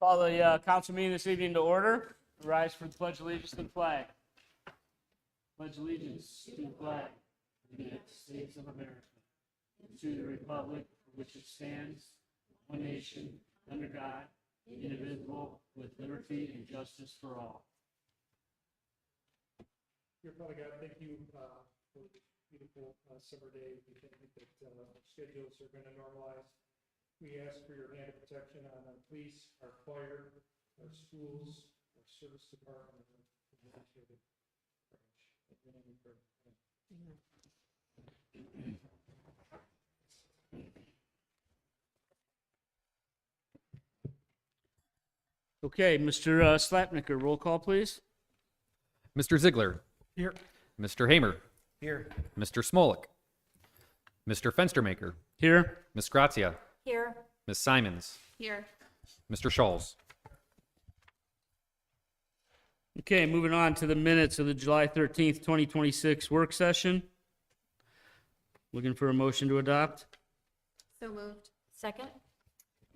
Call the council meeting this evening to order. Rise for the pledge of allegiance to the flag. Pledge allegiance to the flag of the United States of America, and to the republic for which it stands, one nation, under God, indivisible, with liberty and justice for all. Dear Father God, thank you for this beautiful summer day. We thank you that our schedules are going to normalize. We ask for your hand of protection on our police, our fire, our schools, our service department, and our administrative branch. In your name we pray. Amen. Okay, Mr. Slapnicker, roll call, please. Mr. Ziegler. Here. Mr. Hamer. Here. Mr. Smolik. Mr. Fenstermaker. Here. Ms. Grazia. Here. Ms. Simons. Here. Mr. Scholes. Okay, moving on to the minutes of the July 13th, 2026 work session. Looking for a motion to adopt. So moved. Second?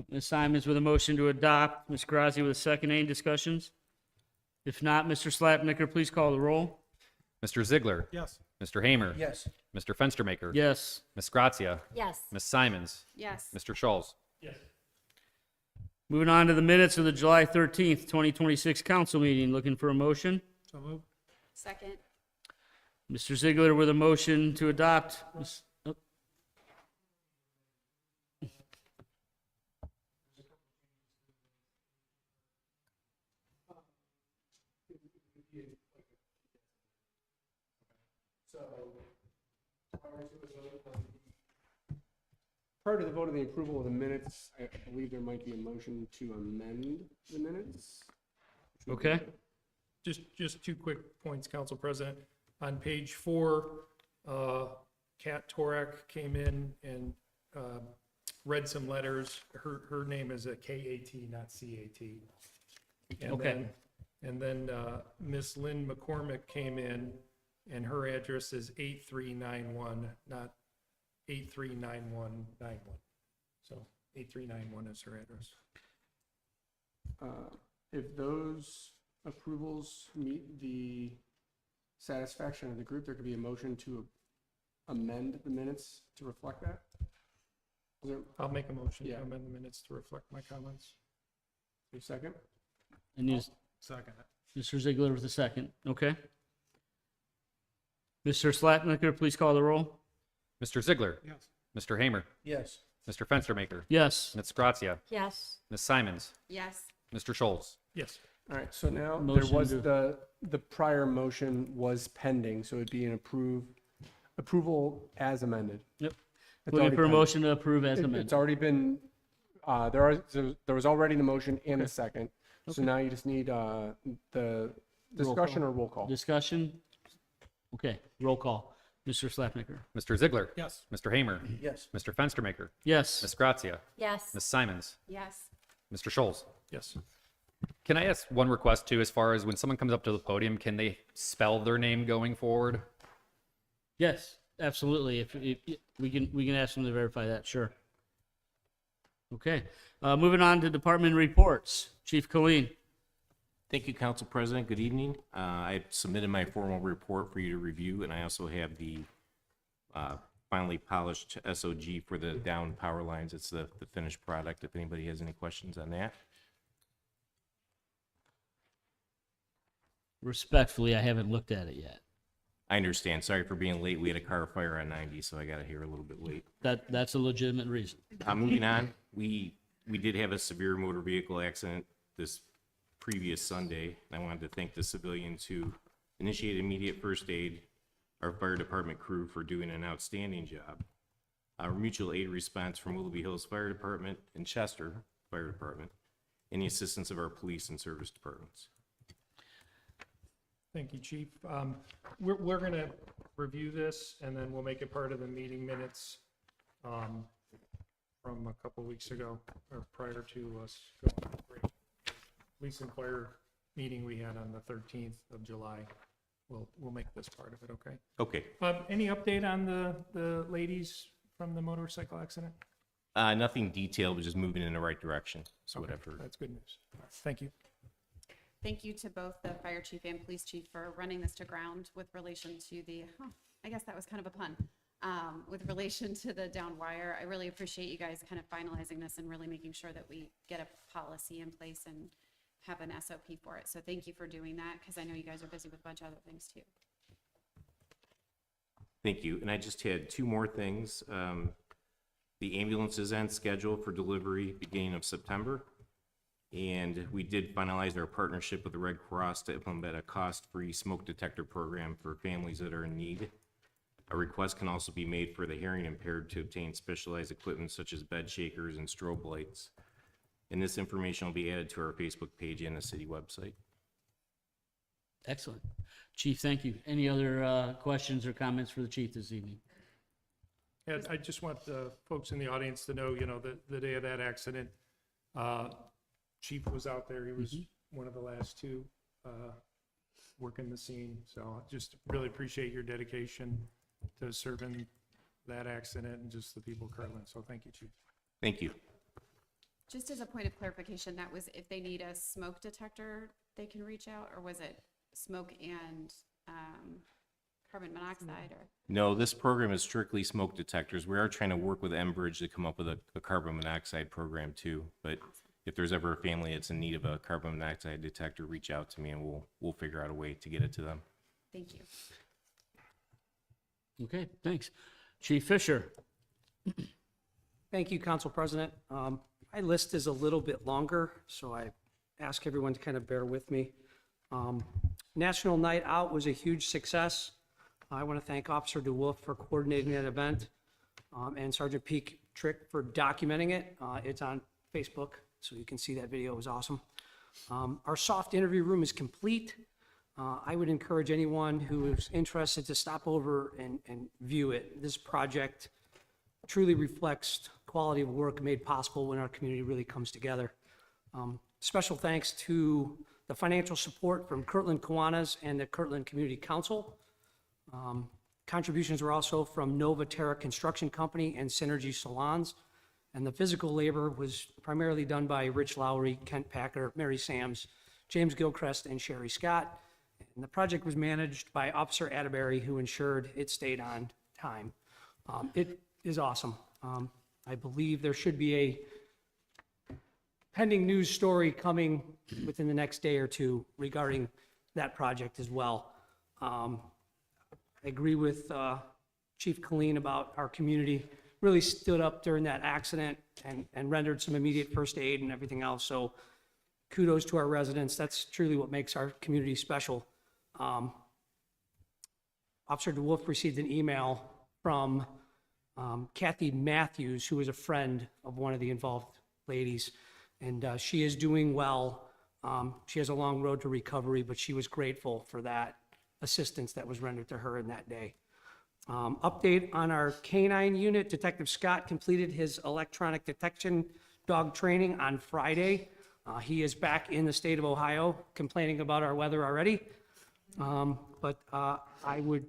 Ms. Simons with a motion to adopt. Ms. Grazia with a second. Any discussions? If not, Mr. Slapnicker, please call the roll. Mr. Ziegler. Yes. Mr. Hamer. Yes. Mr. Fenstermaker. Yes. Ms. Grazia. Yes. Ms. Simons. Yes. Mr. Scholes. Yes. Moving on to the minutes of the July 13th, 2026 council meeting. Looking for a motion. So moved. Second? Mr. Ziegler with a motion to adopt. Prior to the vote of the approval of the minutes, I believe there might be a motion to amend the minutes. Okay. Just 2 quick points, Council President. On page 4, Kat Torek came in and read some letters. Her name is a K-A-T, not C-A-T. Okay. And then Miss Lynn McCormick came in, and her address is 8391, not 839191. So 8391 is her address. If those approvals meet the satisfaction of the group, there could be a motion to amend the minutes to reflect that. Is there I'll make a motion to Yeah. amend the minutes to reflect my comments. a second? And use Second. Mr. Ziegler with a second. Okay. Mr. Slapnicker, please call the roll. Mr. Ziegler. Yes. Mr. Hamer. Yes. Mr. Fenstermaker. Yes. Ms. Grazia. Yes. Ms. Simons. Yes. Mr. Scholes. Yes. All right, so now there Motion was to- the prior motion was pending, so it'd be an approval as amended. Yep. It's Looking already for a pending. motion to approve as It's amended. already been, there was already the motion and a second. So Okay. now you just need the discussion or roll call. Discussion? Okay, roll call. Mr. Slapnicker. Mr. Ziegler. Yes. Mr. Hamer. Yes. Mr. Fenstermaker. Yes. Ms. Grazia. Yes. Ms. Simons. Yes. Mr. Scholes. Yes. Can I ask one request too, as far as when someone comes up to the podium, can they spell their name going forward? Yes, absolutely. If we can ask them to verify that, sure. Okay, moving on to department reports. Chief Colleen. Thank you, Council President. Good evening. I submitted my formal report for you to review, and I also have the finally polished SOG for the down power lines. It's the finished product, if anybody has any questions on that. Respectfully, I haven't looked at it yet. I understand. Sorry for being late. We had a car fire on 90, so I got here a little bit late. That's a legitimate reason. Moving on, we did have a severe motor vehicle accident this previous Sunday. And I wanted to thank the civilians who initiated immediate first aid, our fire department crew for doing an outstanding job, our mutual aid response from Willoughby Hills Fire Department and Chester Fire Department, and the assistance of our police and service departments. Thank you, Chief. We're going to review this, and then we'll make it part of the meeting minutes from a couple weeks ago, or prior to us going on break. Police and fire meeting we had on the 13th of July. We'll make this part of it, okay? Okay. Any update on the ladies from the motorcycle accident? Nothing detailed, but just moving in the right direction. So Okay, whatever. That's good news. All right, thank you. Thank you to both the fire chief and police chief for running this to ground with relation to the, I guess that was kind of a pun. With relation to the down wire, I really appreciate you guys kind of finalizing this and really making sure that we get a policy in place and have an SOP for it. So thank you for doing that, because I know you guys are busy with a bunch of other things too. Thank you. And I just had two more things. The ambulance is on schedule for delivery beginning of September. And we did finalize our partnership with the Red Cross to implement a cost-free smoke detector program for families that are in need. A request can also be made for the hearing impaired to obtain specialized equipment such as bed shakers and strobe lights. And this information will be added to our Facebook page and the city website. Excellent. Chief, thank you. Any other questions or comments for the chief this evening? Yeah, I just want the folks in the audience to know, the day of that accident, Chief was out there. He was one of the last two working the scene. So just really appreciate your dedication to serving that accident and just the people of Kirtland. So thank you, Chief. Thank you. Just as a point of clarification, that was if they need a smoke detector, they can reach out, or was it smoke and carbon monoxide, or? No, this program is strictly smoke detectors. We are trying to work with Enbridge to come up with a carbon monoxide program too. But if there's ever a family that's in need of a carbon monoxide detector, reach out to me and we'll figure out a way to get it to them. Thank you. Okay, thanks. Chief Fisher? Thank you, Council President. My list is a little bit longer, so I ask everyone to kind of bear with me. National Night Out was a huge success. I want to thank Officer DeWolf for coordinating that event, and Sergeant Peak Trick for documenting it. It's on Facebook, so you can see that video. It was awesome. Our soft interview room is complete. I would encourage anyone who is interested to stop over and view it. This project truly reflects quality of work made possible when our community really comes together. Special thanks to the financial support from Kirtland Kiwanis and the Kirtland Community Council. Contributions were also from Nova Terra Construction Company and Synergy Salons. And the physical labor was primarily done by Rich Lowry, Kent Packer, Mary Sams, James Gilchrist, and Sherry Scott. And the project was managed by Officer Atterbury, who ensured it stayed on time. It is awesome. I believe there should be a pending news story coming within the next day or two regarding that project as well. I agree with Chief Colleen about our community really stood up during that accident and rendered some immediate first aid and everything else. So kudos to our residents. That's truly what makes our community special. Officer DeWolf received an email from Kathy Matthews, who is a friend of one of the involved ladies, and she is doing well. She has a long road to recovery, but she was grateful for that assistance that was rendered to her in that day. Update on our canine unit. Detective Scott completed his electronic detection dog training on Friday. He is back in the state of Ohio complaining about our weather already. But I would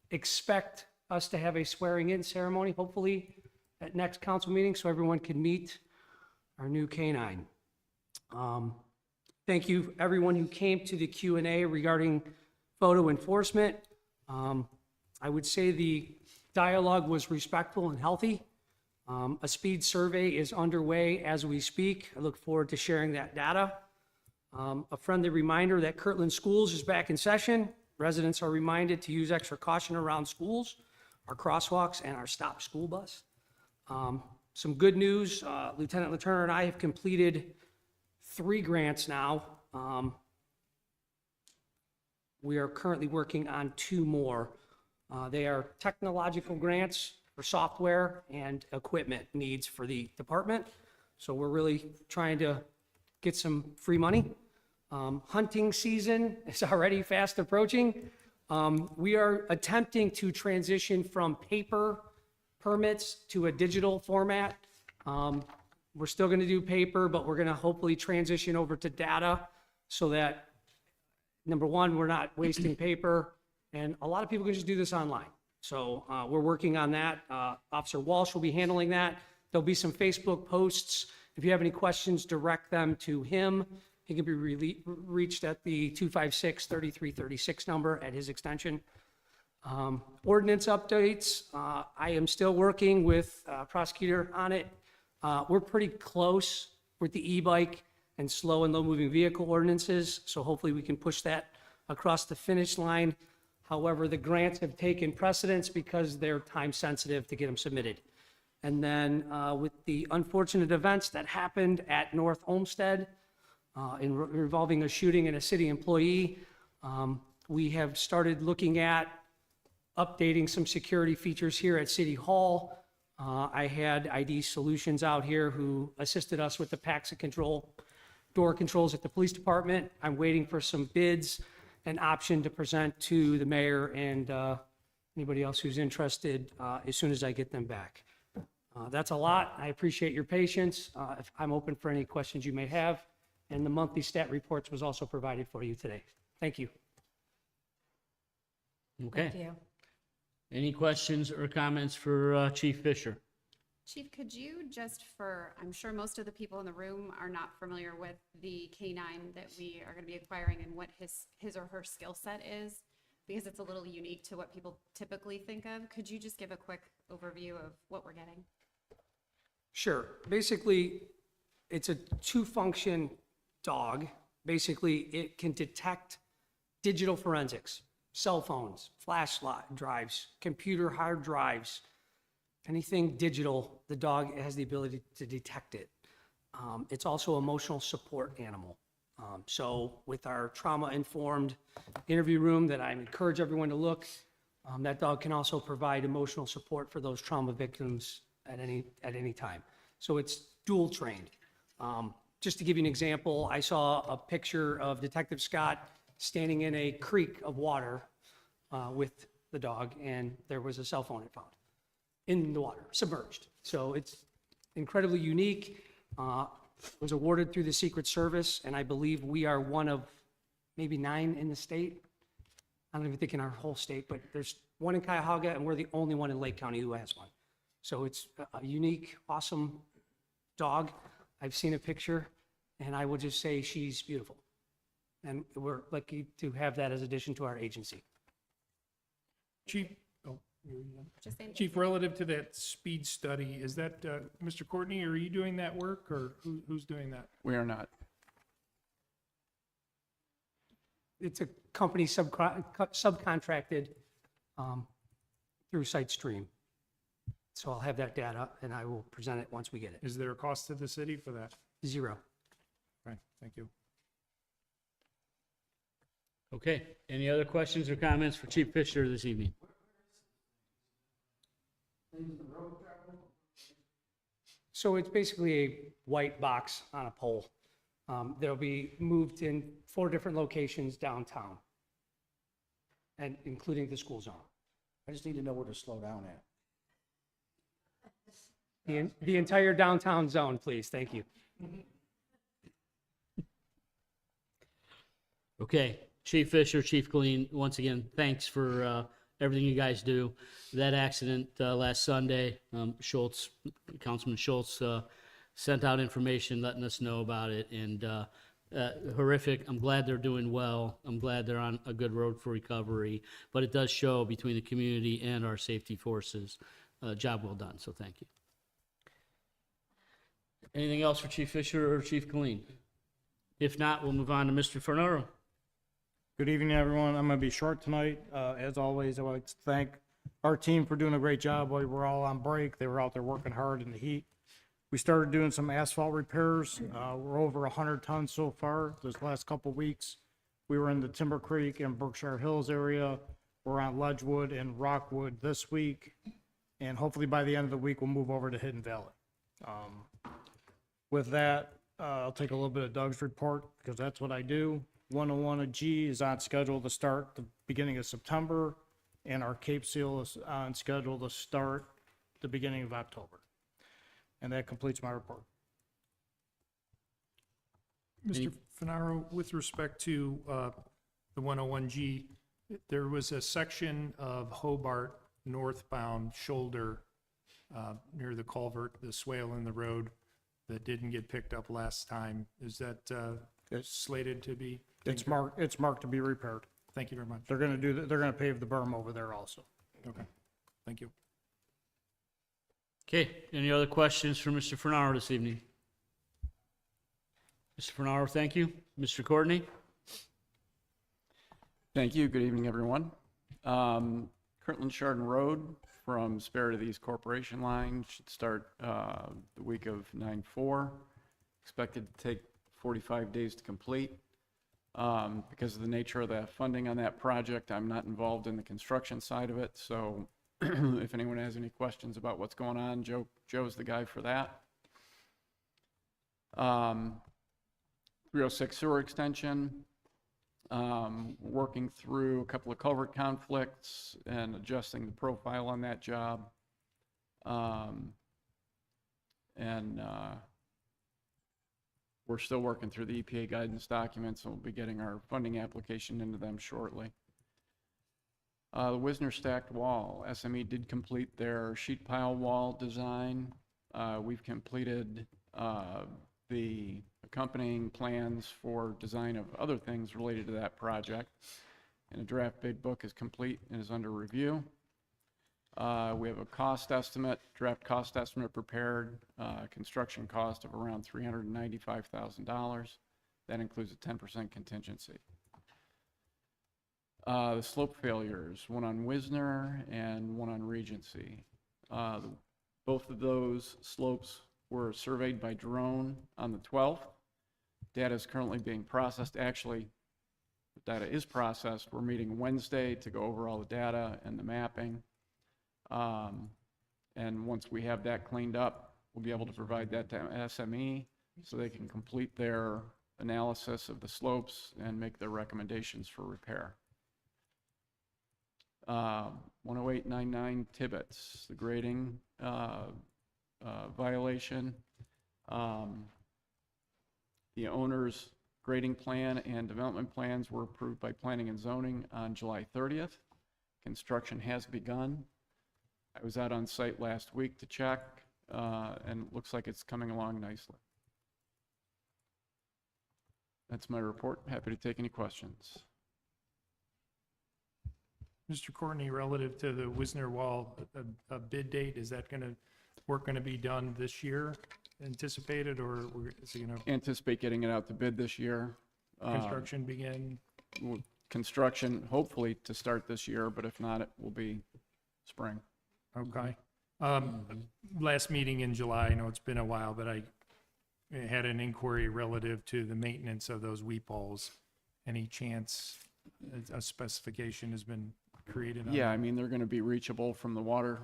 expect us to have a swearing-in ceremony, hopefully at next council meeting, so everyone can meet our new canine. Thank you, everyone who came to the Q&A regarding photo enforcement. I would say the dialogue was respectful and healthy. A speed survey is underway as we speak. I look forward to sharing that data. A friendly reminder that Kirtland Schools is back in session. Residents are reminded to use extra caution around schools, our crosswalks, and our stop school bus. Some good news, Lieutenant Letourneau and I have completed 3 grants now. We are currently working on 2 more. They are technological grants for software and equipment needs for the department. So we're really trying to get some free money. Hunting season is already fast approaching. We are attempting to transition from paper permits to a digital format. We're still going to do paper, but we're going to hopefully transition over to data so that, number one, we're not wasting paper, and a lot of people can just do this online. So we're working on that. Officer Walsh will be handling that. There'll be some Facebook posts. If you have any questions, direct them to him. He can be reached at the 256-3336 number at his extension. Ordinance updates, I am still working with prosecutor on it. We're pretty close with the e-bike and slow and low-moving vehicle ordinances, so hopefully we can push that across the finish line. However, the grants have taken precedence because they're time-sensitive to get them submitted. And then with the unfortunate events that happened at North Olmsted involving a shooting and a city employee, we have started looking at updating some security features here at City Hall. I had ID Solutions out here who assisted us with the Paxa control, door controls at the police department. I'm waiting for some bids, an option to present to the mayor and anybody else who's interested as soon as I get them back. That's a lot. I appreciate your patience. I'm open for any questions you may have. And the monthly stat reports was also provided for you today. Thank you. Okay. Any questions or comments for Chief Fisher? Chief, could you just I'm sure most of the people in the room are not familiar with the K-9 that we are going to be acquiring and what his or her skill set is, because it's a little unique to what people typically think of. Could you just give a quick overview of what we're getting? Sure. Basically, it's a two-function dog. Basically, it can detect digital forensics, cell phones, flash drives, computer hard drives, anything digital, the dog has the ability to detect it. It's also an emotional support animal. So with our trauma-informed interview room that I encourage everyone to look, that dog can also provide emotional support for those trauma victims at any time. So it's dual trained. Just to give you an example, I saw a picture of Detective Scott standing in a creek of water with the dog, and there was a cell phone it found in the water, submerged. So it's incredibly unique. Was awarded through the Secret Service, and I believe we are one of maybe 9 in the state. I don't even think in our whole state, but there's one in Cuyahoga, and we're the only one in Lake County who has one. So it's a unique, awesome dog. I've seen a picture, and I will just say she's beautiful. And we're lucky to have that as addition to our agency. Chief, Just saying. Chief, relative to that speed study, is that, Mr. Courtney, are you doing that work, or who's doing that? We are not. It's a company subcontracted through SiteStream. So I'll have that data, and I will present it once we get it. Is there a cost to the city for that? 0. Right, thank you. Okay. Any other questions or comments for Chief Fisher this evening? So it's basically a white box on a pole. They'll be moved in 4 different locations downtown, and including the school zone. I just need to know where to slow down at. The entire downtown zone, please. Thank you. Okay. Chief Fisher, Chief Colleen, once again, thanks for everything you guys do. That accident last Sunday, Councilman Schultz sent out information letting us know about it, and horrific. I'm glad they're doing well. I'm glad they're on a good road for recovery, but it does show between the community and our safety forces. Job well done, so thank you. Anything else for Chief Fisher or Chief Colleen? If not, we'll move on to Mr. Fernaro. Good evening, everyone. I'm going to be short tonight. As always, I would like to thank our team for doing a great job while we were all on break. They were out there working hard in the heat. We started doing some asphalt repairs. We're over 100 tons so far this last couple weeks. We were in the Timber Creek and Berkshire Hills area. We're on Ledgewood and Rockwood this week. And hopefully by the end of the week, we'll move over to Hidden Valley. With that, I'll take a little bit of Doug's report because that's what I do. 101G is on schedule to start the beginning of September, and our Cape Seal is on schedule to start the beginning of October. And that completes my report. Mr. Fenaro, with respect to the 101G, there was a section of Hobart northbound shoulder near the culvert, the swale in the road that didn't get picked up last time. Is that slated to be? It's marked to be repaired. Thank you very much. They're gonna pave the berm over there also. Okay, thank you. Okay, any other questions for Mr. Fernaro this evening? Mr. Fernaro, thank you. Mr. Courtney? Thank you. Good evening, everyone. Kirtland Chardon Road from Spare to the East Corporation line should start the week of 9/4. Expected to take 45 days to complete. Because of the nature of the funding on that project, I'm not involved in the construction side of it. So if anyone has any questions about what's going on, Joe's the guy for that. 306 sewer extension. Working through a couple of culvert conflicts and adjusting the profile on that job. We're still working through the EPA guidance documents, and we'll be getting our funding application into them shortly. The Wisner stacked wall, SME did complete their sheet pile wall design. We've completed the accompanying plans for design of other things related to that project. And a draft bid book is complete and is under review. We have a cost estimate, draft cost estimate prepared, construction cost of around $395,000. That includes a 10% contingency. The slope failures, one on Wisner and one on Regency. Both of those slopes were surveyed by drone on the 12th. Data is currently being processed. Actually, the data is processed. We're meeting Wednesday to go over all the data and the mapping. And once we have that cleaned up, we'll be able to provide that to SME so they can complete their analysis of the slopes and make their recommendations for repair. 10899 Tibbetts, the grading violation. The owner's grading plan and development plans were approved by Planning and Zoning on July 30th. Construction has begun. I was out on site last week to check, and it looks like it's coming along nicely. That's my report. Happy to take any questions. Mr. Courtney, relative to the Wisner Wall, a bid date, is that work going to be done this year, anticipated, or is it going to Anticipate getting it out to bid this year. construction begin? Construction, hopefully to start this year, but if not, it will be spring. Okay. Last meeting in July, I know it's been a while, but I had an inquiry relative to the maintenance of those weep holes. Any chance a specification has been created on Yeah, that? I mean, they're going to be reachable from the water,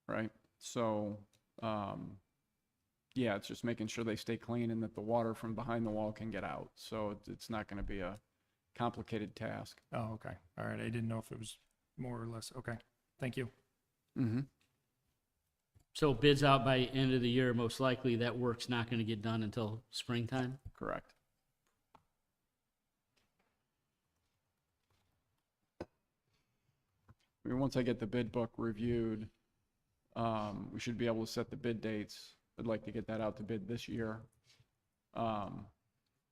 right? So, yeah, it's just making sure they stay clean and that the water from behind the wall can get out. So it's not going to be a complicated task. Oh, okay. All right. I didn't know if it was more or less. Okay. Thank you. Mm-hmm. So bids out by end of the year, most likely that work's not gonna get done until springtime? Correct. I mean, once I get the bid book reviewed, we should be able to set the bid dates. I'd like to get that out to bid this year.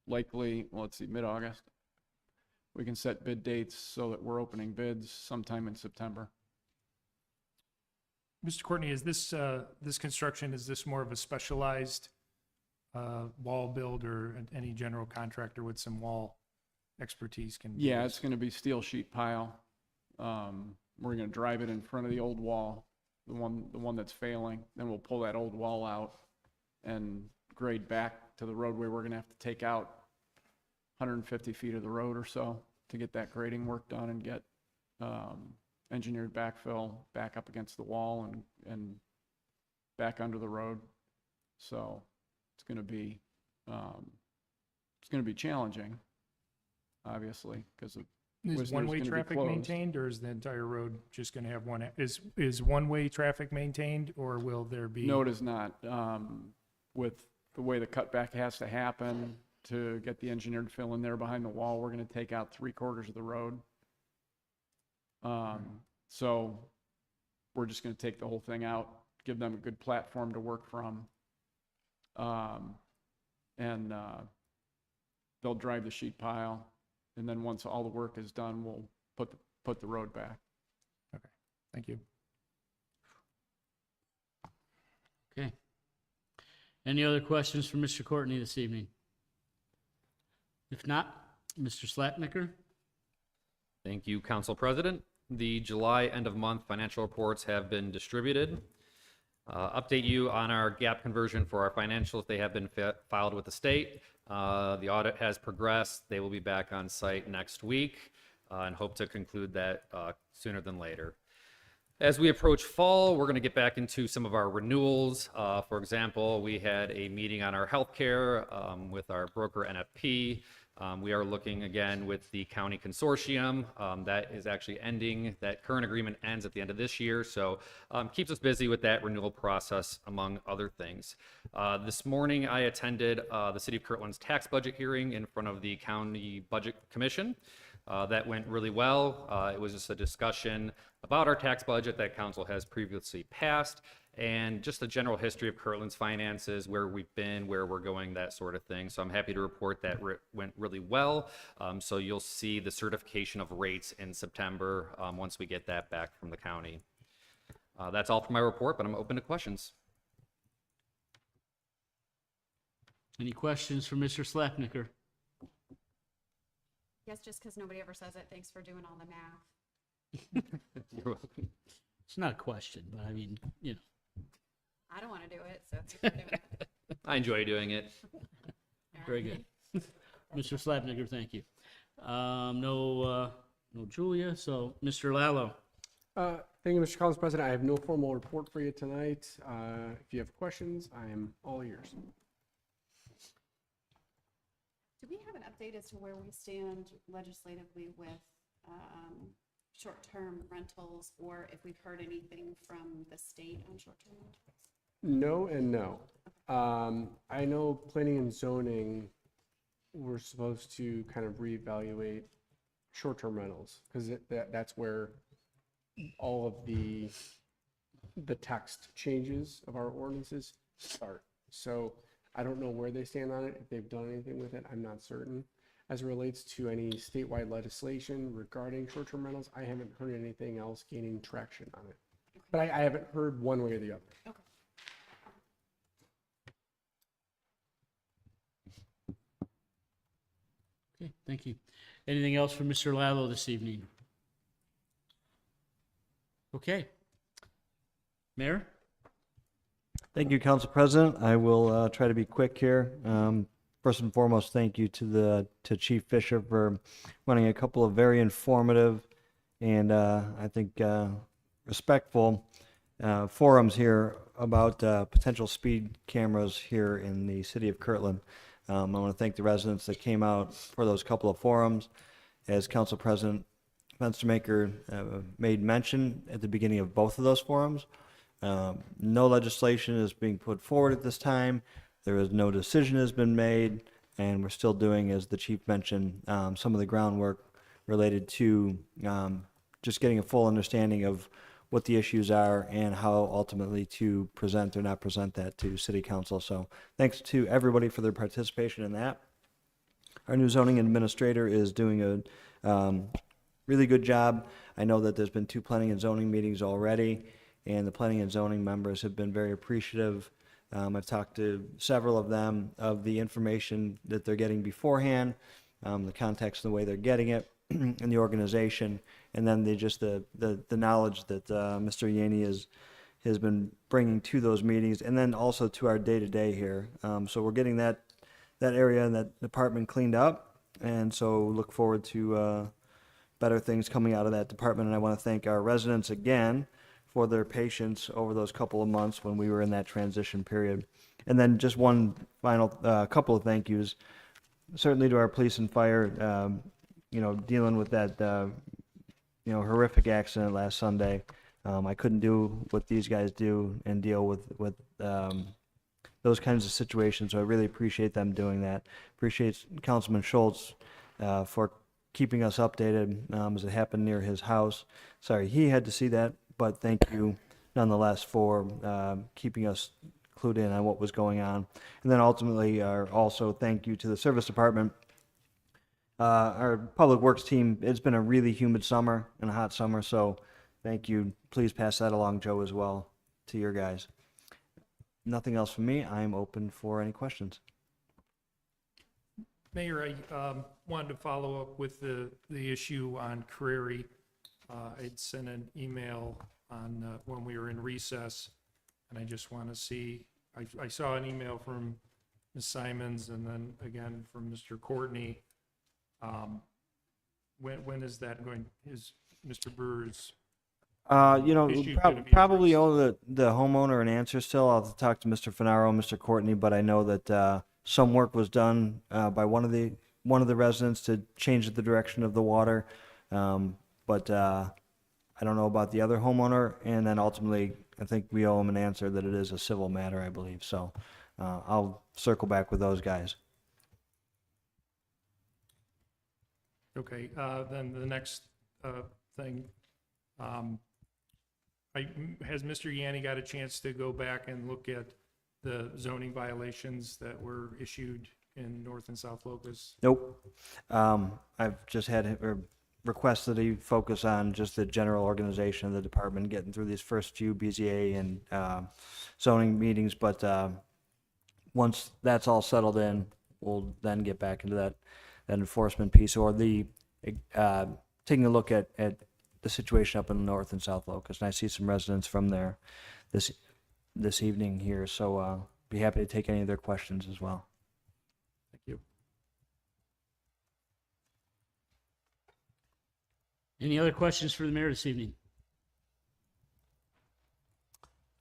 Likely, well, let's see, mid-August. We can set bid dates so that we're opening bids sometime in September. Mr. Courtney, is this construction, is this more of a specialized wall build, or any general contractor with some wall expertise can do Yeah, this? it's going to be steel sheet pile. We're going to drive it in front of the old wall, the one that's failing. Then we'll pull that old wall out and grade back to the roadway. We're going to have to take out 150 feet of the road or so to get that grading work done and get engineered backfill back up against the wall and back under the road. So it's going to be challenging, obviously, because of Is Wisner's one-way gonna be traffic closed. maintained, or is the entire road just going to have one? Is one-way traffic maintained, or will there be? No, it is not. With the way the cutback has to happen to get the engineered fill in there behind the wall, we're going to take out 3/4 of the road. So we're just going to take the whole thing out, give them a good platform to work from. And they'll drive the sheet pile, and then once all the work is done, we'll put the road back. Thank you. Okay. Any other questions for Mr. Courtney this evening? If not, Mr. Slapnicker? Thank you, Council President. The July end of month financial reports have been distributed. Update you on our gap conversion for our financials. They have been filed with the state. The audit has progressed. They will be back on site next week and hope to conclude that sooner than later. As we approach fall, we're going to get back into some of our renewals. For example, we had a meeting on our healthcare with our broker NFP. We are looking again with the county consortium. That is actually ending. That current agreement ends at the end of this year, so keeps us busy with that renewal process, among other things. This morning, I attended the City of Kirtland's tax budget hearing in front of the County Budget Commission. That went really well. It was just a discussion about our tax budget that council has previously passed, and just a general history of Kirtland's finances, where we've been, where we're going, that sort of thing. So I'm happy to report that went really well. So you'll see the certification of rates in September once we get that back from the county. That's all for my report, but I'm open to questions. Any questions for Mr. Slapnicker? Yes, just because nobody ever says it. Thanks for doing all the math. You're welcome. It's not a question, but I mean, you know. I don't want to do it, so thanks for doing it. I enjoy doing it. Very good. Mr. Slapnicker, thank you. No Julia, so Mr. Lallo. Thank you, Mr. Council President. I have no formal report for you tonight. If you have questions, I am all ears. Do we have an update as to where we stand legislatively with short-term rentals, or if we've heard anything from the state on short-term rentals? No and no. I know planning and zoning, we're supposed to kind of reevaluate short-term rentals, because that's where all of the text changes of our ordinances start. So I don't know where they stand on it, if they've done anything with it, I'm not certain. As it relates to any statewide legislation regarding short-term rentals, I haven't heard anything else gaining traction on it. But I haven't heard one way or the other. Okay. Okay, thank you. Anything else for Mr. Lallo this evening? Okay. Mayor? Thank you, Council President. I will try to be quick here. First and foremost, thank you to Chief Fisher for running a couple of very informative and I think respectful forums here about potential speed cameras here in the city of Kirtland. I want to thank the residents that came out for those couple of forums. As Council President Fenstermaker made mention at the beginning of both of those forums, no legislation is being put forward at this time. There is no decision has been made, and we're still doing, as the chief mentioned, some of the groundwork related to just getting a full understanding of what the issues are and how ultimately to present or not present that to City Council. So thanks to everybody for their participation in that. Our new zoning administrator is doing a really good job. I know that there's been 2 planning and zoning meetings already, and the planning and zoning members have been very appreciative. I've talked to several of them of the information that they're getting beforehand, the context and the way they're getting it, and the organization, and then the knowledge that Mr. Yaney has been bringing to those meetings, and then also to our day-to-day here. So we're getting that area and that department cleaned up, and so look forward to better things coming out of that department. And I want to thank our residents again for their patience over those couple of months when we were in that transition period. And then just one final couple of thank yous, certainly to our police and fire, dealing with that, horrific accident last Sunday. I couldn't do what these guys do and deal with those kinds of situations. So I really appreciate them doing that. Appreciate Councilman Schultz for keeping us updated as it happened near his house. Sorry, he had to see that. But thank you, nonetheless for keeping us clued in on what was going on. And then ultimately, also thank you to the service department. Our public works team, it's been a really humid summer and a hot summer, so thank you. Please pass that along, Joe, as well, to your guys. Nothing else from me. I am open for any questions. Mayor, I wanted to follow up with the issue on Carreri. I'd sent an email on when we were in recess, and I just want to see, I saw an email from Ms. Simons and then again from Mr. Courtney. When is that going, is Mr. Brewer's? Issue gonna be Probably addressed? owe the homeowner an answer still. I'll have to talk to Mr. Finaro and Mr. Courtney, but I know that some work was done by one of the residents to change the direction of the water. But I don't know about the other homeowner. And then ultimately, I think we owe him an answer that it is a civil matter, I believe. So I'll circle back with those guys. Okay, then the next thing, has Mr. Yanni got a chance to go back and look at the zoning violations that were issued in North and South Locust? Nope. I've just had requested he focus on just the general organization of the department, getting through these first few BZA and zoning meetings. But once that's all settled in, we'll then get back into that enforcement piece, or the taking a look at the situation up in North and South Locust. And I see some residents from there this evening here, so be happy to take any of their questions as well. Thank you. Any other questions for the mayor this evening?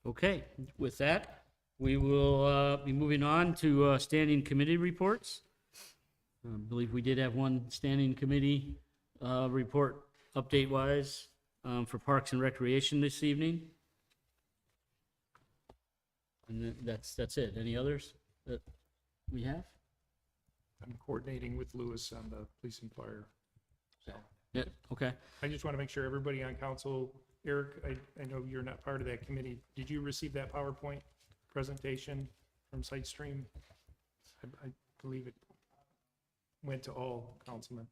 Okay, with that, we will be moving on to standing committee reports. I believe we did have one standing committee report update-wise for Parks and Recreation this evening. And that's it. Any others that we have? I'm coordinating with Lewis on the police and fire. So Yeah, okay. I just want to make sure everybody on council, Eric, I know you're not part of that committee. Did you receive that PowerPoint presentation from SiteStream? I believe it went to all councilmen.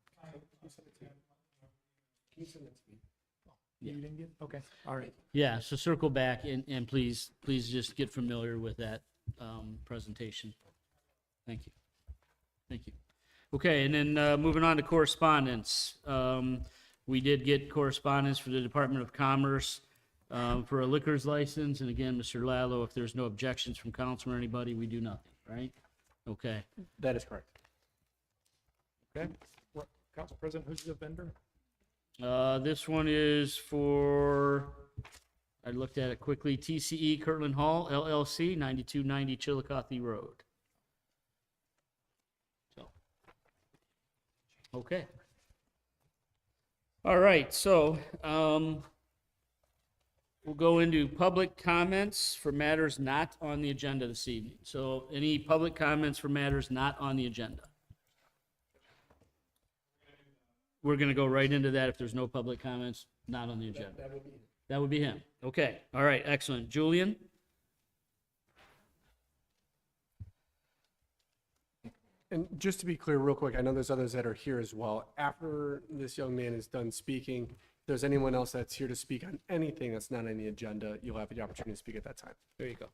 You didn't get, okay, all right. Yeah, so circle back and please just get familiar with that presentation. Thank you. Thank you. Okay, and then moving on to correspondence. We did get correspondence for the Department of Commerce for a liquor's license. And again, Mr. Lallo, if there's no objections from council or anybody, we do nothing, right? Okay. That is correct. Okay, Council President, who's the vendor? This one is for, I looked at it quickly, TCE Kirtland Hall LLC, 9290 Chillicothe Road. So, okay. All right, so we'll go into public comments for matters not on the agenda this evening. So any public comments for matters not on the agenda? We're going to go right into that if there's no public comments not on the agenda. That would be him. Okay. All right. Excellent. Julian? And just to be clear, real quick, I know there's others that are here as well. After this young man is done speaking, if there's anyone else that's here to speak on anything that's not on the agenda, you'll have the opportunity to speak at that time. There you go.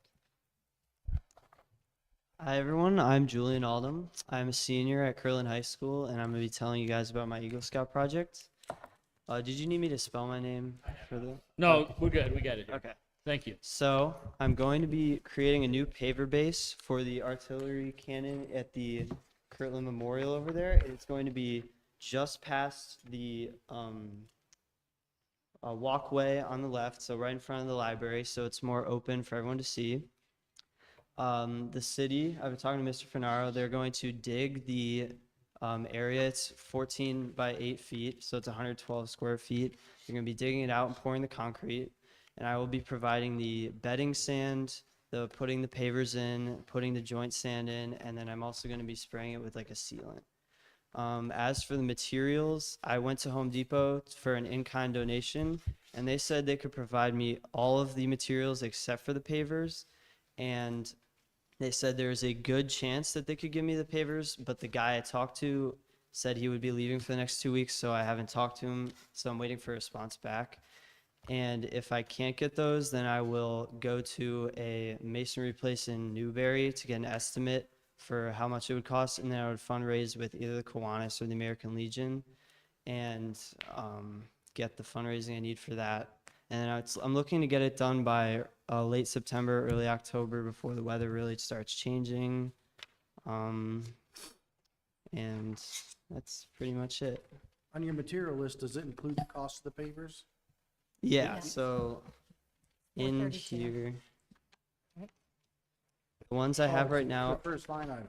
Hi everyone, I'm Julian Aldham. I'm a senior at Kirtland High School and I'm going to be telling you guys about my Eagle Scout project. Did you need me to spell my name for the? No, we're good. We got it. Here. Okay. Thank you. So I'm going to be creating a new paver base for the artillery cannon at the Kirtland Memorial over there. It's going to be just past the walkway on the left, so right in front of the library, so it's more open for everyone to see. The city, I've been talking to Mr. Finaro, they're going to dig the area. It's 14 by 8 feet, so it's 112 square feet. They're going to be digging it out and pouring the concrete, and I will be providing the bedding sand, putting the pavers in, putting the joint sand in, and then I'm also going to be spraying it with like a sealant. As for the materials, I went to Home Depot for an in-kind donation, and they said they could provide me all of the materials except for the pavers. And they said there's a good chance that they could give me the pavers, but the guy I talked to said he would be leaving for the next 2 weeks, so I haven't talked to him, so I'm waiting for a response back. And if I can't get those, then I will go to a masonry place in Newberry to get an estimate for how much it would cost, and then I would fundraise with either the Kiwanis or the American Legion, and get the fundraising I need for that. And I'm looking to get it done by late September, early October, before the weather really starts changing. And that's pretty much it. On your material list, does it include the cost of the pavers? Yeah, Yes. so in 432. here, the ones I have right now The first line item.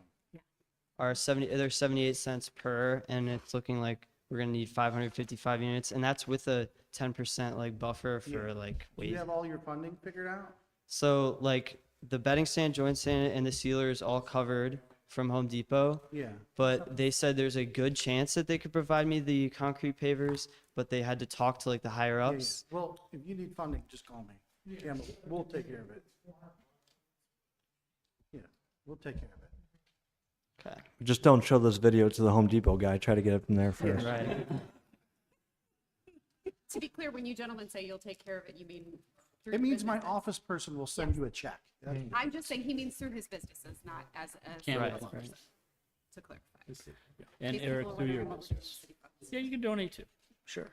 are they're 78 cents per, and it's looking like we're gonna need 555 units, and that's with a 10% like buffer for Yeah. like Do you weight. have all your funding figured out? So like the bedding stand, joint stand, and the sealer is all covered from Home Depot, Yeah. but they said there's a good chance that they could provide me the concrete pavers, but they had to talk to like the higher Yeah, yeah. ups. Well, if you need funding, just call me. Yeah, we'll take care of it. Yeah, we'll take care of it. Okay. Just don't show this video to the Home Depot guy. Try to get it from there first. Right. To be clear, when you gentlemen say you'll take care of it, you mean through It means the my business? office person will send you a check. That's- I'm just saying he means through his businesses, not as a Can't Right, salesperson, right. to clarify. And In case Eric, people are through your wondering what we do with city funds. Yeah, you can donate too. Sure.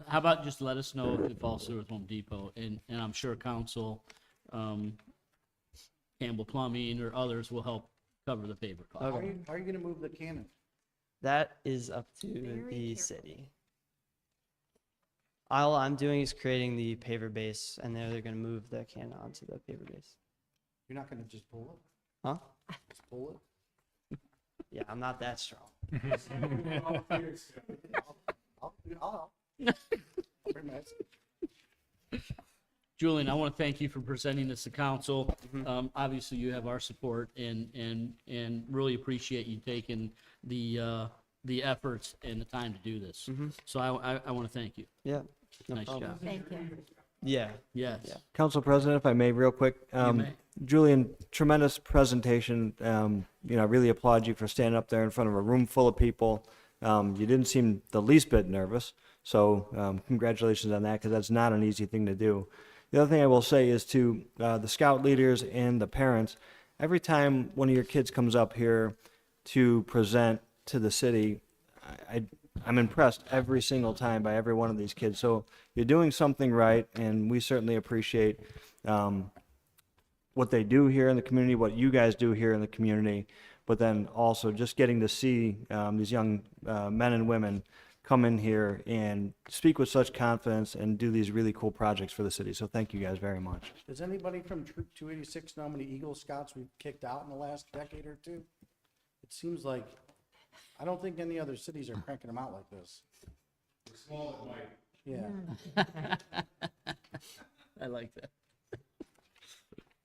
How about just let us know if it falls through with Home Depot, and I'm sure council, Campbell Plumbing or others will help cover the paver cost. Okay. How are you gonna move the cannon? That is up to Very the careful. city. All I'm doing is creating the paver base, and then they're gonna move the can onto the paver base. You're not gonna just pull it? Huh? Just pull it? Yeah, I'm not that strong. I'll bring my- Julian, I want to thank you for presenting this to council. Obviously, you have our support and really appreciate you taking the efforts and the time to do this. So I want to thank you. Yeah. No Nice problem. job. Thank you. Yeah. Yes. Yeah. Council President, if I may, real quick. may. Julian, tremendous presentation. I really applaud you for standing up there in front of a room full of people. You didn't seem the least bit nervous. So congratulations on that, because that's not an easy thing to do. The other thing I will say is to the scout leaders and the parents, every time one of your kids comes up here to present to the city, I'm impressed every single time by every one of these kids. So you're doing something right, and we certainly appreciate what they do here in the community, what you guys do here in the community, but then also just getting to see these young men and women come in here and speak with such confidence and do these really cool projects for the city. So thank you guys very much. Does anybody from Troop 286 know how many Eagle Scouts we've kicked out in the last decade or two? It seems like, I don't think any other cities are cranking them out like this. Yeah. I like that.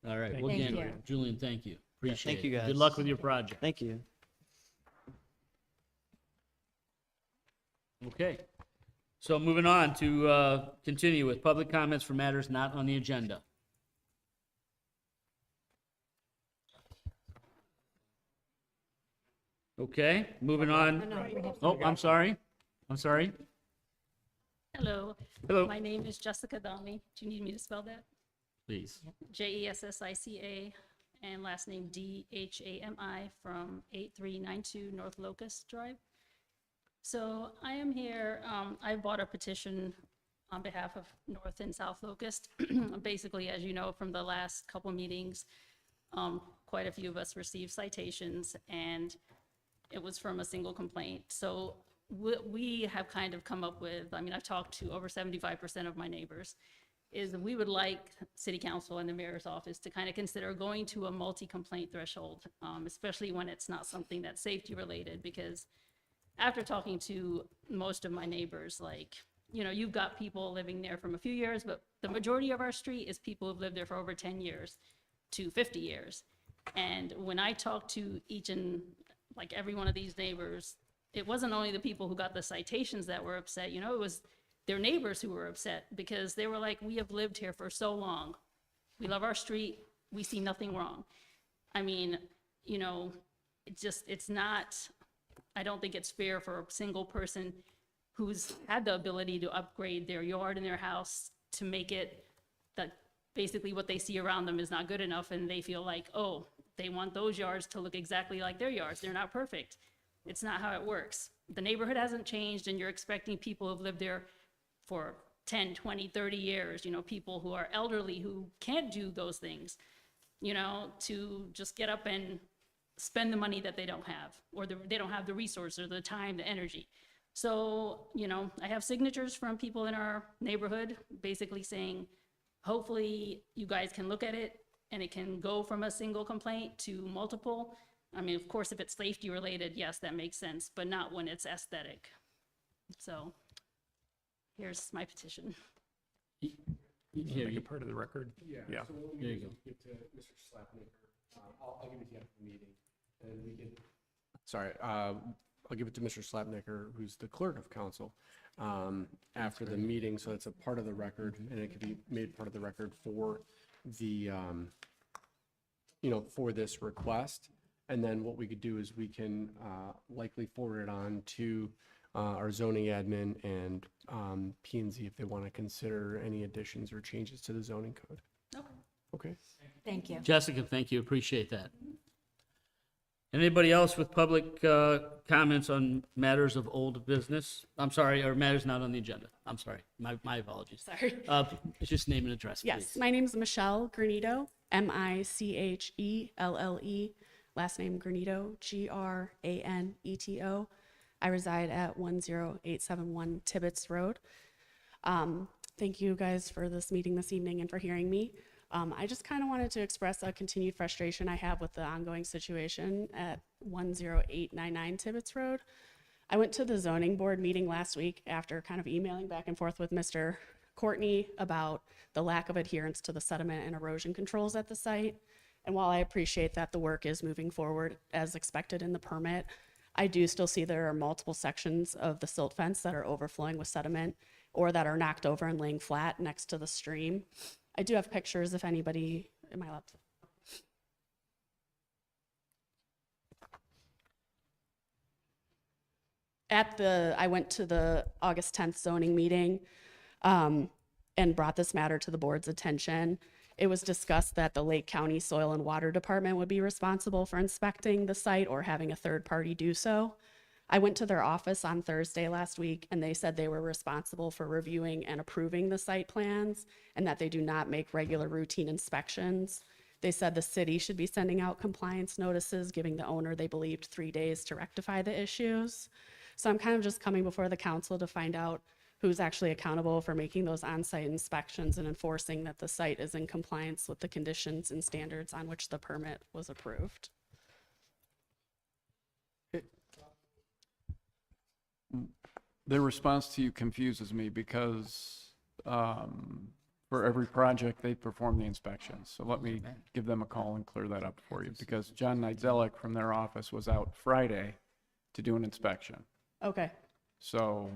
All right. Thank Well, you. again, Thank you. Julian, thank you. Appreciate thank you, it. guys. Good luck with your project. Thank you. Okay. So moving on to continue with public comments for matters not on the agenda. Okay, moving on. Oh, I'm sorry. I'm sorry. Hello, Hello. my name is Jessica Dami. Do you need me to spell that? Please. Jessica, and last name Dhami from 8392 North Locust Drive. So I am here, I bought a petition on behalf of North and South Locust. Basically, as you know from the last couple meetings, quite a few of us received citations, and it was from a single complaint. So we have kind of come up with, I mean, I've talked to over 75% of my neighbors, is that we would like city council and the mayor's office to kind of consider going to a multi-complaint threshold, especially when it's not something that's safety related, because after talking to most of my neighbors, like, you know, you've got people living there from a few years, but the majority of our street is people who've lived there for over 10 years to 50 years. And when I talk to each and like every one of these neighbors, it wasn't only the people who got the citations that were upset, you know, it was their neighbors who were upset because they were like, we have lived here for so long. We love our street. We see nothing wrong. I mean, you know, it's not, I don't think it's fair for a single person who's had the ability to upgrade their yard and their house to make it that basically what they see around them is not good enough, and they feel like, oh, they want those yards to look exactly like their yards. They're not perfect. It's not how it works. The neighborhood hasn't changed, and you're expecting people who've lived there for 10, 20, 30 years, you know, people who are elderly who can't do those things, you know, to just get up and spend the money that they don't have, or they don't have the resources or the time, the energy. So, you know, I have signatures from people in our neighborhood basically saying, hopefully you guys can look at it and it can go from a single complaint to multiple. I mean, of course, if it's safety related, yes, that makes sense, but not when it's aesthetic. So here's my petition. Here, Make you, it part of the record. Yeah. Yeah. So what we There you do is go. give to Mr. Slapnicker, I'll give it to you after the meeting, and we can, sorry, I'll give it to Mr. Slapnicker, who's the clerk of council, after the meeting, so it's a part of the record, and it can be made part of the record for the, you know, for this request. And then what we could do is we can likely forward it on to our zoning admin and P&Z if they want to consider any additions or changes to the zoning code. Okay. Okay. Thank you. Jessica, thank you, appreciate that. Anybody else with public comments on matters of old business? I'm sorry, or matters not on the agenda. I'm sorry, my apologies. Sorry. Just name and address, Yes, please. my name is Michelle Granito, Michelle. Last name Granito, Graneto. I reside at 10871 Tibbetts Road. Thank you guys for this meeting this evening and for hearing me. I just kind of wanted to express a continued frustration I have with the ongoing situation at 10899 Tibbetts Road. I went to the zoning board meeting last week after kind of emailing back and forth with Mr. Courtney about the lack of adherence to the sediment and erosion controls at the site. And while I appreciate that the work is moving forward as expected in the permit, I do still see there are multiple sections of the silt fence that are overflowing with sediment or that are knocked over and laying flat next to the stream. I do have pictures if anybody, am I allowed to? I went to the August 10th zoning meeting and brought this matter to the board's attention. It was discussed that the Lake County Soil and Water Department would be responsible for inspecting the site or having a third party do so. I went to their office on Thursday last week and they said they were responsible for reviewing and approving the site plans and that they do not make regular routine inspections. They said the city should be sending out compliance notices, giving the owner, they believed, 3 days to rectify the issues. So I'm kind of just coming before the council to find out who's actually accountable for making those on-site inspections and enforcing that the site is in compliance with the conditions and standards on which the permit was approved. Their response to you confuses me because for every project, they perform the inspections. So let me give them a call and clear that up for you, because John Nidzelek from their office was out Friday to do an inspection. Okay, So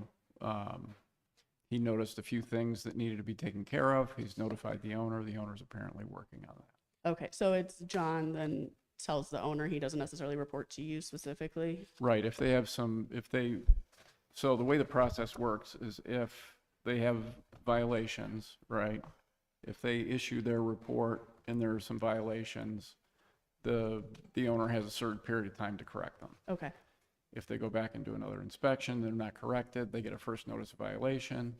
he noticed a few things that needed to be taken care of. He's notified the owner. The owner's apparently working on that. okay, so it's John then tells the owner, he doesn't necessarily report to you specifically? Right, if they have some, so the way the process works is if they have violations, right? If they issue their report and there are some violations, the owner has a certain period of time to correct them. Okay, If they go back and do another inspection, they're not corrected, they get a first notice of violation.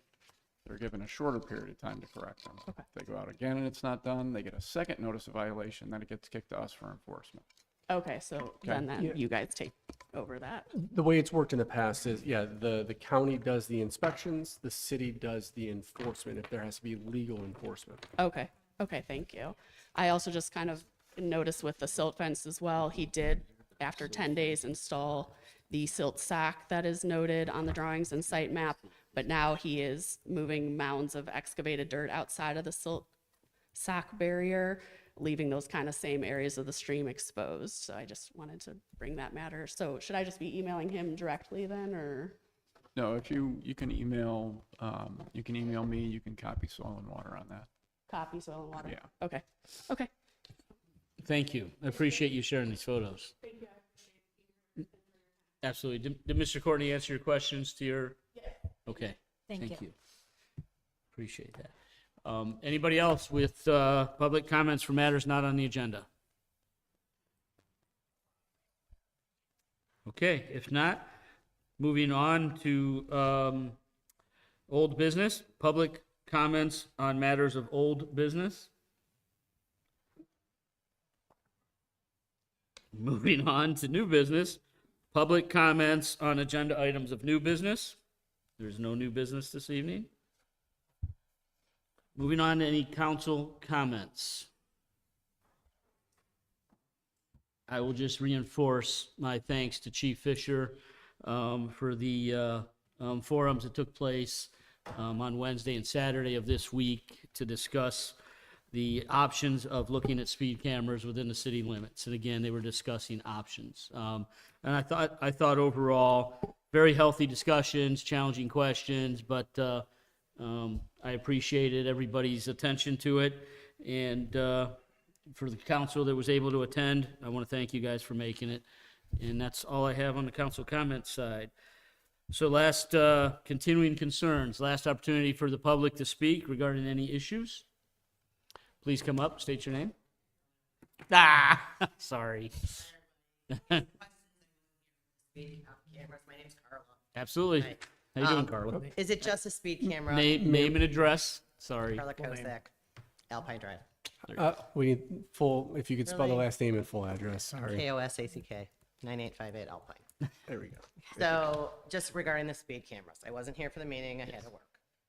They're given a shorter period of time to correct them. Okay. If they go out again and it's not done, they get a second notice of violation, then it gets kicked to us for enforcement. okay, so then you guys take over that? The way it's worked in the past is, yeah, the county does the inspections, the city does the enforcement if there has to be legal enforcement. Okay, okay, thank you. I also just kind of noticed with the silt fence as well, he did, after 10 days, install the silt sack that is noted on the drawings and site map, but now he is moving mounds of excavated dirt outside of the silt sack barrier. leaving those kind of same areas of the stream exposed. So I just wanted to bring that matter. So should I just be emailing him directly then, or? No, if you can email me, you can copy Soil and Water on that. Copy soil and water? Yeah. Okay, okay. Thank you. I appreciate you sharing these photos. Absolutely. Did Mr. Courtney answer your questions to your? Yes. Okay. Thank you. Appreciate that. Anybody else with public comments for matters not on the agenda? Okay, if not, moving on to old business, public comments on matters of old business. Moving on to new business, public comments on agenda items of new business. There's no new business this evening. Moving on to any council comments. I will just reinforce my thanks to Chief Fisher for the forums that took place on Wednesday and Saturday of this week to discuss the options of looking at speed cameras within the city limits. And again, they were discussing options. And I thought overall, very healthy discussions, challenging questions, but I appreciated everybody's attention to it. And for the council that was able to attend, I want to thank you guys for making it. And that's all I have on the council comment side. So last, continuing concerns, last opportunity for the public to speak regarding any issues. Please come up, state your name. Sorry. My name's Carla. Absolutely. Hi. How you doing, Carla? Is it just a speed camera? Name and address. Sorry. Carla Kosak, Alpine Drive. We need full, if you could spell the Really? last name and full address, sorry. Kosack, 9858 Alpine. There we go. So just regarding the speed cameras, I wasn't here for the meeting, I had to work.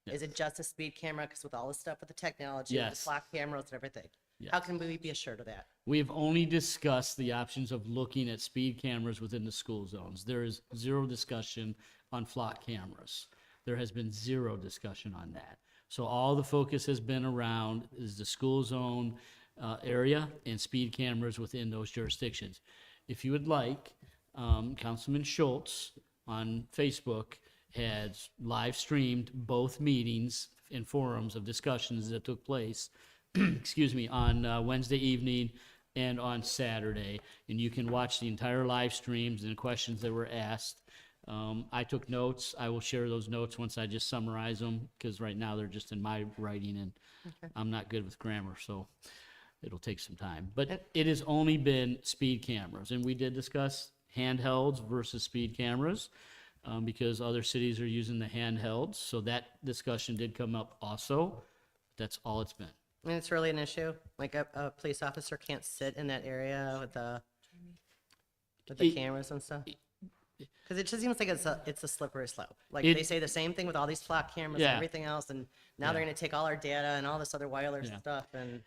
Is it just a speed camera? Because with all the stuff with the technology, with the Yes. clock cameras and everything, Yes. how can we be assured of that? We have only discussed the options of looking at speed cameras within the school zones. There is zero discussion on flock cameras. There has been zero discussion on that. So all the focus has been around is the school zone area and speed cameras within those jurisdictions. If you would like, Councilman Schultz on Facebook had live streamed both meetings and forums of discussions that took place, excuse me, on Wednesday evening and on Saturday. And you can watch the entire live streams and the questions that were asked. I took notes. I will share those notes once I just summarize them, because right now they're just in my writing and I'm not good with grammar, so it'll take some time. But it has only been speed cameras, and we did discuss handhelds versus speed cameras, because other cities are using the handhelds, so that discussion did come up also. That's all it's been. And it's really an issue, like a police officer can't sit in that area with the cameras and stuff? Because it just seems like it's a slippery slope. Like they say the same thing with all these flock cameras and everything else, and now they're going to take all our data and all this other wireless stuff, and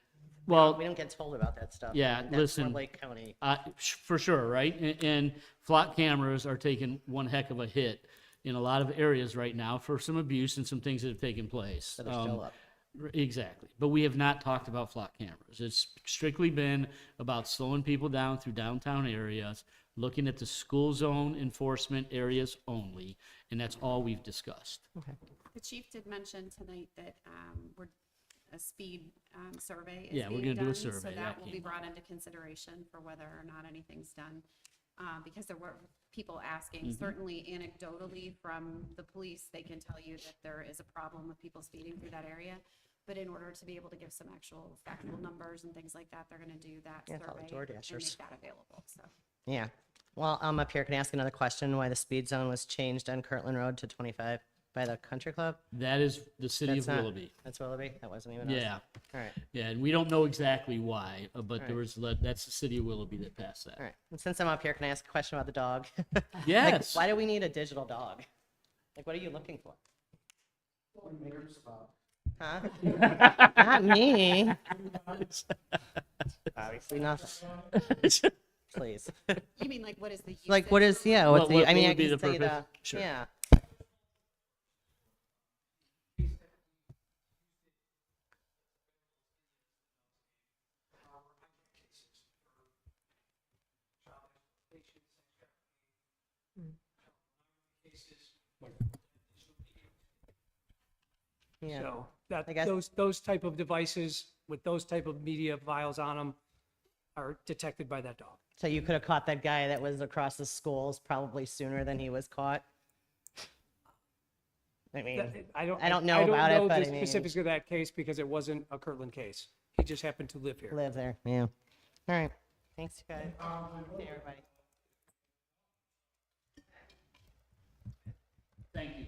we don't get told about that stuff. Yeah, and that's listen, more Lake County. For sure, right? And flock cameras are taking one heck of a hit in a lot of areas right now for some abuse and some things that have taken place. That are still up. Exactly. But we have not talked about flock cameras. It's strictly been about slowing people down through downtown areas, looking at the school zone enforcement areas only, and that's all we've discussed. Okay. The chief did mention tonight that a speed survey is Yeah, we're being gonna do a done, so survey. that That will be came brought into consideration for whether or not anything's done. Because there were people asking, certainly anecdotally from the police, they can tell you that there is a problem with people speeding through that area. But in order to be able to give some actual factual numbers and things like that, they're gonna do that Call the survey and DoorDashers. make that available, so. Yeah. Well, I'm up here. Can I ask another question? Why the speed zone was changed on Kirtland Road to 25 by the country club? That is the city That's of not- Willoughby. That's Willoughby? That wasn't even us? Yeah. All right. Yeah, and we don't know exactly why, but there Alright. was, that's the city of Willoughby that passed that. All right. And since I'm up here, can I ask a question about the dog? Yes. Like, why do we need a digital dog? Like, what are you looking for? Huh? Not me. Obviously nothing. Please. You mean like what is the use? Like, what is, yeah, what's What I mean, would I be can the say purpose? Sure. yeah. Yeah. So that, I guess- those type of devices with those type of media vials on them are detected by that dog. So you could have caught that guy that was across the schools probably sooner than he was caught. I mean, I don't know about it, but the I mean, specifics of that case because it wasn't a Kirtland case. He just happened to live here. live there. Yeah. All right. Thanks, guys. Hey, everybody. Thank you.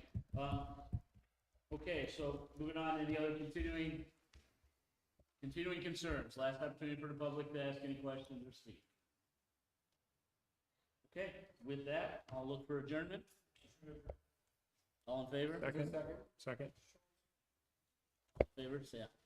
Okay, so moving on, any other continuing concerns? Last opportunity for the public to ask any questions or speak. Okay, with that, I'll look for adjournment. All in favor? Second. Favor, say aye.